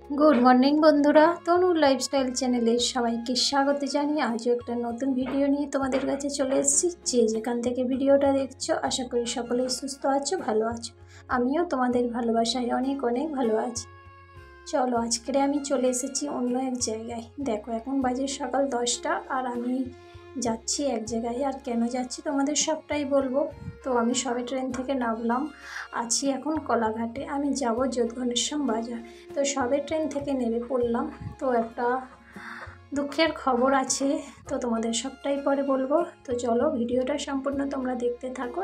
Good morning বন্ধুরা, তনু lifestyle চ্যানেলে সবাইকে স্বাগত জানিয়ে আজও একটা নতুন ভিডিও নিয়ে তোমাদের কাছে চলে এসেছি। যে যেখান থেকে ভিডিওটা দেখছো আশা করি সকলেই সুস্থ আছো, ভালো আছো। আমিও তোমাদের ভালোবাসায় অনেক অনেক ভালো আছি। চলো আজকে আমি চলে এসেছি অন্য এক জায়গায়। দেখো এখন বাজে সকাল 10টা আর আমি যাচ্ছি এক জায়গায়। আর কেন যাচ্ছি তোমাদের সবটাই বলবো। তো আমি সবে ট্রেন থেকে নামলাম, আছি এখন কলাঘাটে। আমি যাব যোধঘনেশ্বর বাজার। তো সবে ট্রেন থেকে নেমে পড়লাম। তো একটা দুঃখের খবর আছে, তো তোমাদের সবটাই পরে বলবো। তো চলো ভিডিওটা সম্পূর্ণ তোমরা দেখতে থাকো।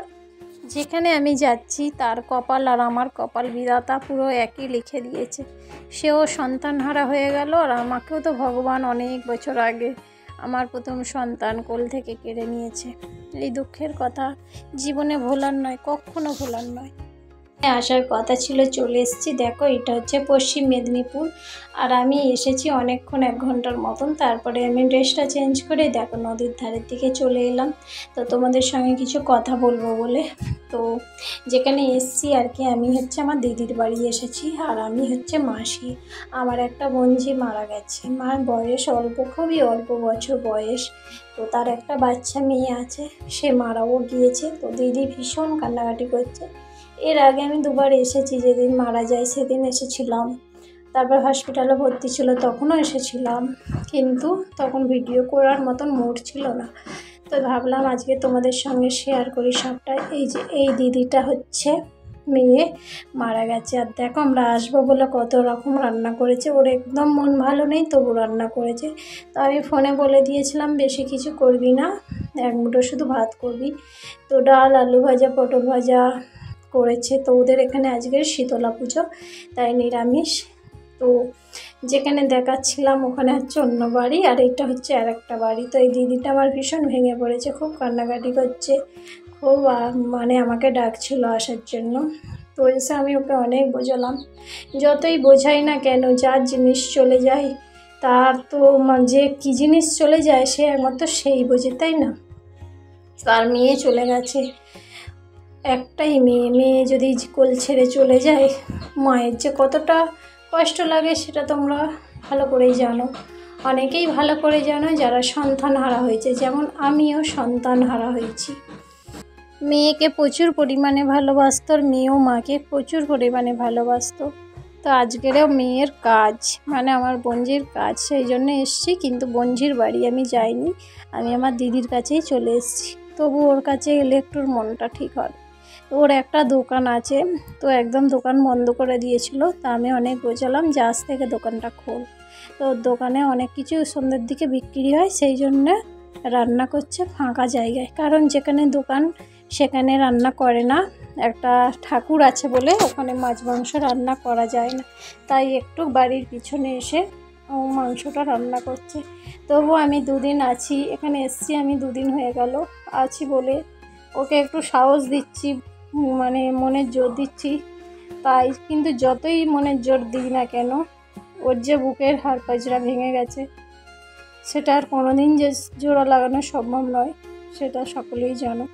যেখানে আমি যাচ্ছি তার কপাল আর আমার কপাল বিধাতা পুরো একই লিখে দিয়েছে। সেও সন্তানহারা হয়ে গেল, আর আমাকেও তো ভগবান অনেক বছর আগে আমার প্রথম সন্তান কোল থেকে কেড়ে নিয়েছে। এই দুঃখের কথা জীবনে ভোলার নয়, কখনো ভোলার নয়। আসার কথা ছিল, চলে এসেছি। দেখো এটা হচ্ছে পশ্চিম মেদিনীপুর, আর আমি এসেছি অনেকক্ষণ, 1 ঘন্টার মতন। তারপরে আমি ড্রেসটা চেঞ্জ করে দেখো নদীর ধারের দিকে চলে এলাম। তো তোমাদের সঙ্গে কিছু কথা বলবো বলে। তো যেখানে এসছি আর কি, আমি হচ্ছে আমার দিদির বাড়ি এসেছি, আর আমি হচ্ছে মাসি। আমার একটা বোনঝি মারা গেছে। মার বয়স অল্প, খুবই অল্প বছর বয়স। তো তার একটা বাচ্চা মেয়ে আছে, সে মারাও গিয়েছে। তো দিদি ভীষণ কান্নাকাটি করছে। এর আগে আমি 2বার এসেছি, যেদিন মারা যায় সেদিন এসেছিলাম, তারপর হসপিটালে ভর্তি ছিল তখনও এসেছিলাম, কিন্তু তখন ভিডিও করার মতন মুড ছিল না। তো ভাবলাম আজকে তোমাদের সঙ্গে শেয়ার করি সবটা। এই যে এই দিদিটা হচ্ছে মেয়ে, মারা গেছে। আর দেখো আমরা আসবো বলে কত রকম রান্না করেছে। ওর একদম মন ভালো নেই, তবু রান্না করেছে। তো আমি ফোনে বলে দিয়েছিলাম বেশি কিছু করবি না, 1 মুঠো শুধু ভাত করবি। তো ডাল, আলু ভাজা, পটল ভাজা করেছে। তো ওদের এখানে আজকে শীতলা পুজো, তাই নিরামিষ। তো যেখানে দেখাচ্ছিলাম ওখানে হচ্ছে অন্য বাড়ি, আর এটা হচ্ছে আর একটা বাড়ি। তো এই দিদিটা আমার ভীষণ ভেঙে পড়েছে, খুব কান্নাকাটি করছে, খুব মানে আমাকে ডাকছিল আসার জন্য। তো এসে আমি ওকে অনেক বোঝালাম, যতই বোঝাই না কেন, যার জিনিস চলে যায় তার তো যে কী জিনিস চলে যায় সে একমাত্র সেই বোঝে, তাই না? তার মেয়ে চলে গেছে, একটাই মেয়ে যদি কোল ছেড়ে চলে যায়, মায়ের যে কতটা কষ্ট লাগে সেটা তোমরা ভালো করেই জানো, অনেকেই ভালো করে জানো যারা সন্তান হারা হয়েছে। যেমন আমিও সন্তান হারা হয়েছি। মেয়েকে প্রচুর পরিমাণে ভালোবাসত, আর মেয়েও মাকে প্রচুর পরিমাণে ভালোবাসত। তো আজকেরও মেয়ের কাজ, মানে আমার বোনঝির কাজ, সেই জন্য এসছি। কিন্তু বোনঝির বাড়ি আমি যাইনি, আমি আমার দিদির কাছেই চলে এসেছি। তবু ওর কাছে এলে একটু মনটা ঠিক হয়। ওর একটা দোকান আছে, তো একদম দোকান বন্ধ করে দিয়েছিল। তা আমি অনেক বোঝালাম যে আজ থেকে দোকানটা খোল। তো দোকানে অনেক কিছু সন্ধ্যের দিকে বিক্রি হয়, সেই জন্যে রান্না করছে ফাঁকা জায়গায়। কারণ যেখানে দোকান সেখানে রান্না করে না, একটা ঠাকুর আছে বলে ওখানে মাছ মাংস রান্না করা যায় না, তাই একটু বাড়ির পিছনে এসে মাংসটা রান্না করছে। তবু আমি 2 দিন আছি এখানে, এসছি আমি 2 দিন হয়ে গেল আছি বলে ওকে একটু সাহস দিচ্ছি, মানে মনের জোর দিচ্ছি। তাই কিন্তু যতই মনের জোর দিই না কেন, ওর যে বুকের হাড় পাজরা ভেঙে গেছে সেটা আর কোনোদিন যে জোড়া লাগানো সম্ভব নয়, সেটা সকলেই জানো।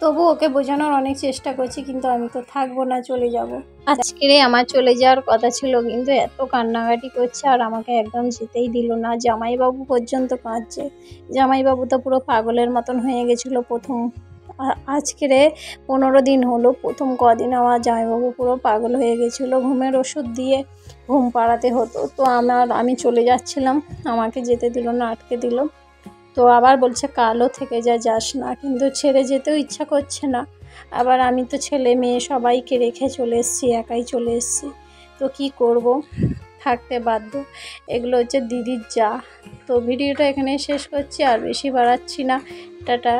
তবু ওকে বোঝানোর অনেক চেষ্টা করছি, কিন্তু আমি তো থাকবো না, চলে যাব। আজকে আমার চলে যাওয়ার কথা ছিল, কিন্তু এত কান্নাকাটি করছে আর আমাকে একদম যেতেই দিল না। জামাইবাবু পর্যন্ত কাঁদছে। জামাইবাবু তো পুরো পাগলের মতন হয়ে গেছিলো প্রথম। আজকের 15 দিন হলো, প্রথম কদিন আমার জামাইবাবু পুরো পাগল হয়ে গেছিলো। ঘুমের ওষুধ দিয়ে ঘুম পাড়াতে হতো। তো আমি চলে যাচ্ছিলাম, আমাকে যেতে দিল না, আটকে দিল। তো আবার বলছে কালও থেকে যাস না, কিন্তু ছেড়ে যেতেও ইচ্ছা করছে না। আবার আমি তো ছেলে মেয়ে সবাইকে রেখে চলে এসেছি, একাই চলে এসেছি। তো কি করব, থাকতে বাধ্য। এগুলো হচ্ছে দিদির যা। তো ভিডিওটা এখানে শেষ করছি, আর বেশি বাড়াচ্ছি না। টাটা।